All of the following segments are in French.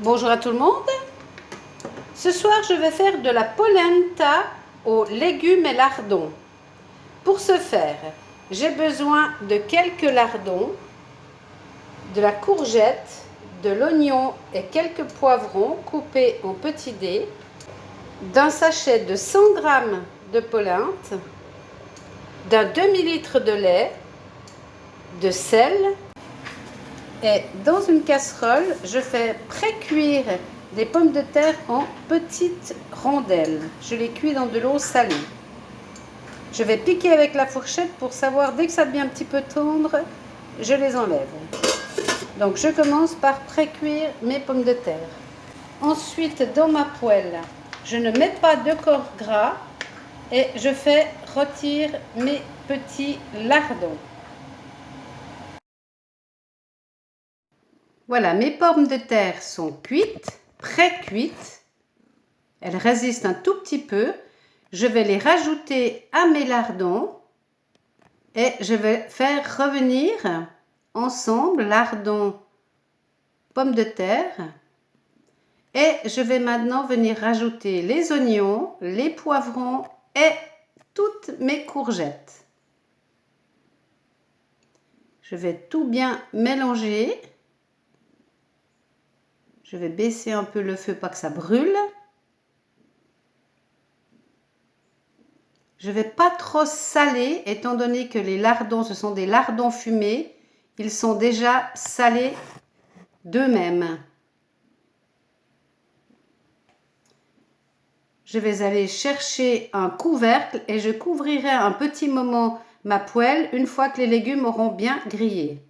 Bonjour à tout le monde. Ce soir, je vais faire de la polenta aux légumes et lardons. Pour ce faire, j'ai besoin de quelques lardons, de la courgette, de l'oignon et quelques poivrons coupés en petits dés, d'un sachet de 100 g de polenta, d'un demi-litre de lait, de sel. Et dans une casserole, je fais pré-cuire des pommes de terre en petites rondelles. Je les cuis dans de l'eau salée. Je vais piquer avec la fourchette pour savoir, dès que ça devient un petit peu tendre, je les enlève. Donc je commence par pré-cuire mes pommes de terre. Ensuite, dans ma poêle, je ne mets pas de corps gras et je fais rôtir mes petits lardons. Voilà, mes pommes de terre sont cuites, pré-cuites. Elles résistent un tout petit peu. Je vais les rajouter à mes lardons et je vais faire revenir ensemble lardons, pommes de terre. Et je vais maintenant venir rajouter les oignons, les poivrons et toutes mes courgettes. Je vais tout bien mélanger. Je vais baisser un peu le feu, pas que ça brûle. Je ne vais pas trop saler, étant donné que les lardons, ce sont des lardons fumés. Ils sont déjà salés d'eux-mêmes. Je vais aller chercher un couvercle et je couvrirai un petit moment ma poêle une fois que les légumes auront bien grillé.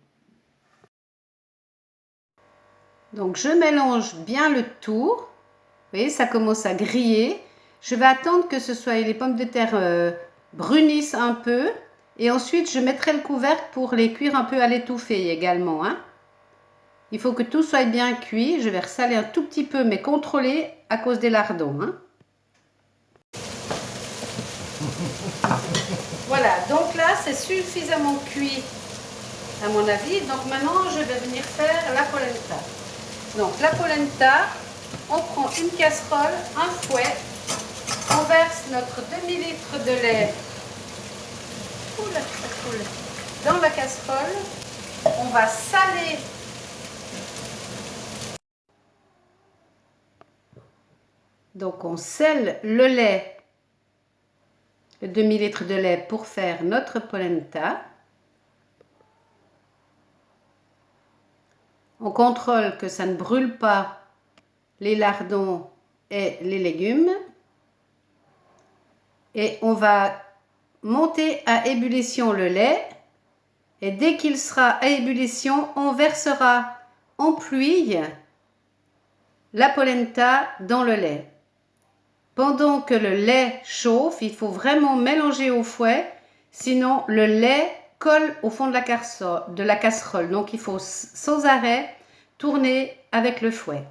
Donc je mélange bien le tout. Vous voyez, ça commence à griller. Je vais attendre que les pommes de terre brunissent un peu. Et ensuite, je mettrai le couvercle pour les cuire un peu à l'étouffée également. Il faut que tout soit bien cuit. Je vais ressaler un tout petit peu, mais contrôler à cause des lardons. Voilà, donc là, c'est suffisamment cuit à mon avis. Donc maintenant, je vais venir faire la polenta. Donc la polenta, on prend une casserole, un fouet, on verse notre demi-litre de lait dans la casserole, on va saler donc on sèle le lait, le demi-litre de lait pour faire notre polenta. On contrôle que ça ne brûle pas les lardons et les légumes. Et on va monter à ébullition le lait. Et dès qu'il sera à ébullition, on versera en pluie la polenta dans le lait. Pendant que le lait chauffe, il faut vraiment mélanger au fouet, sinon le lait colle au fond de la casserole. Donc il faut sans arrêt tourner avec le fouet.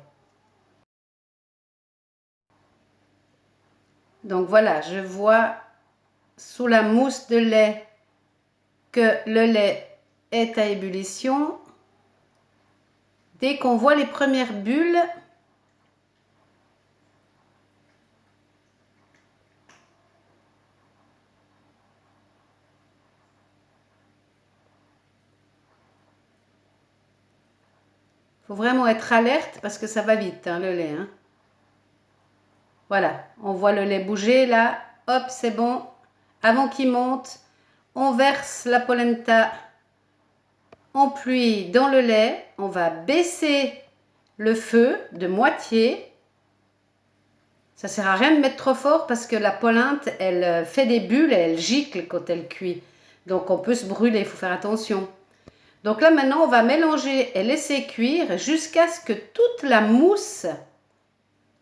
Donc voilà, je vois sous la mousse de lait que le lait est à ébullition. Dès qu'on voit les premières bulles, il faut vraiment être alerte parce que ça va vite, le lait. Voilà, on voit le lait bouger là. Hop, c'est bon. Avant qu'il monte, on verse la polenta en pluie dans le lait. On va baisser le feu de moitié. Ça ne sert à rien de mettre trop fort parce que la polenta, elle fait des bulles et elle gicle quand elle cuit. Donc on peut se brûler, il faut faire attention. Donc là maintenant, on va mélanger et laisser cuire jusqu'à ce que toute la mousse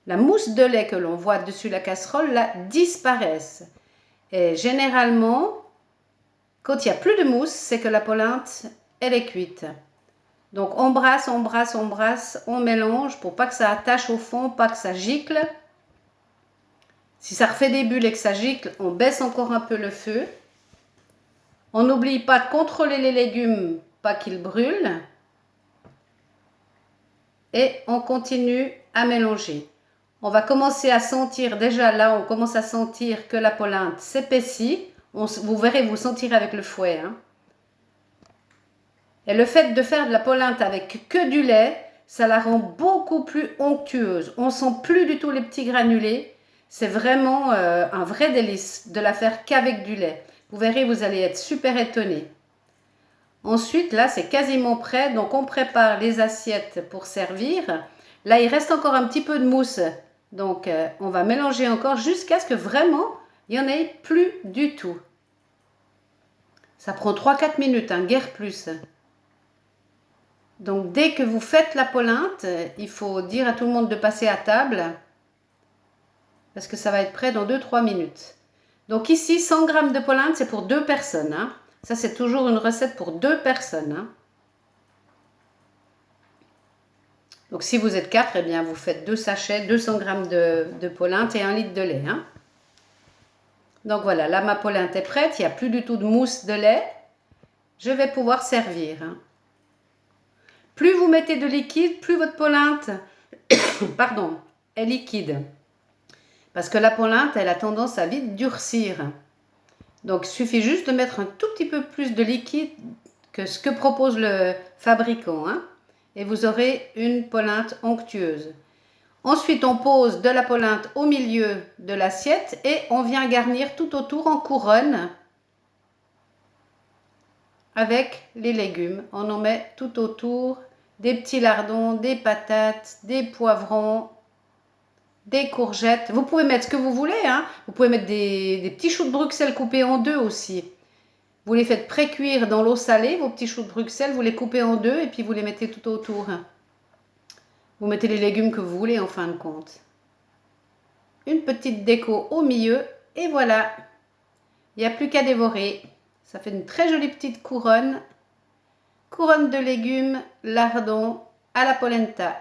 de lait que l'on voit dessus la casserole là, disparaisse. Et généralement, quand il n'y a plus de mousse, c'est que la polenta, elle est cuite. Donc on brasse, on brasse, on brasse, on mélange pour pas que ça attache au fond, pas que ça gicle. Si ça refait des bulles et que ça gicle, on baisse encore un peu le feu. On n'oublie pas de contrôler les légumes, pas qu'ils brûlent. et on continue à mélanger. On va commencer à sentir, déjà là, on commence à sentir que la polenta s'épaissit. Vous verrez, vous sentirez avec le fouet. Hein. Et le fait de faire de la polenta avec que du lait, ça la rend beaucoup plus onctueuse. On sent plus du tout les petits granulés. C'est vraiment un vrai délice de la faire qu'avec du lait. Vous verrez, vous allez être super étonnés. Ensuite, là, c'est quasiment prêt. Donc, on prépare les assiettes pour servir. Là, il reste encore un petit peu de mousse. Donc, on va mélanger encore jusqu'à ce que vraiment, il n'y en ait plus du tout. Ça prend 3-4 minutes, hein, guère plus. Donc, dès que vous faites la polenta, il faut dire à tout le monde de passer à table. Parce que ça va être prêt dans 2-3 minutes. Donc, ici, 100 g de polenta, c'est pour 2 personnes. Hein. Ça, c'est toujours une recette pour 2 personnes. Hein. Donc, si vous êtes 4, eh bien, vous faites 2 sachets, 200 g de polenta et 1 litre de lait. Hein. Donc, voilà, là, ma polenta est prête. Il n'y a plus du tout de mousse de lait. Je vais pouvoir servir. Hein. Plus vous mettez de liquide, plus votre polenta pardon, est liquide. Parce que la polenta, elle a tendance à vite durcir. Donc, il suffit juste de mettre un tout petit peu plus de liquide que ce que propose le fabricant. Hein, et vous aurez une polenta onctueuse. Ensuite, on pose de la polenta au milieu de l'assiette et on vient garnir tout autour en couronne avec les légumes. On en met tout autour des petits lardons, des patates, des poivrons, des courgettes. Vous pouvez mettre ce que vous voulez. Hein. Vous pouvez mettre des petits choux de Bruxelles coupés en deux aussi. Vous les faites pré-cuire dans l'eau salée, vos petits choux de Bruxelles, vous les coupez en deux et puis vous les mettez tout autour. Vous mettez les légumes que vous voulez en fin de compte. Une petite déco au milieu et voilà. Il n'y a plus qu'à dévorer. Ça fait une très jolie petite couronne. Couronne de légumes, lardons à la polenta.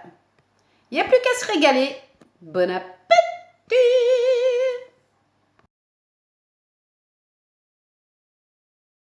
Il n'y a plus qu'à se régaler. Bon appétit!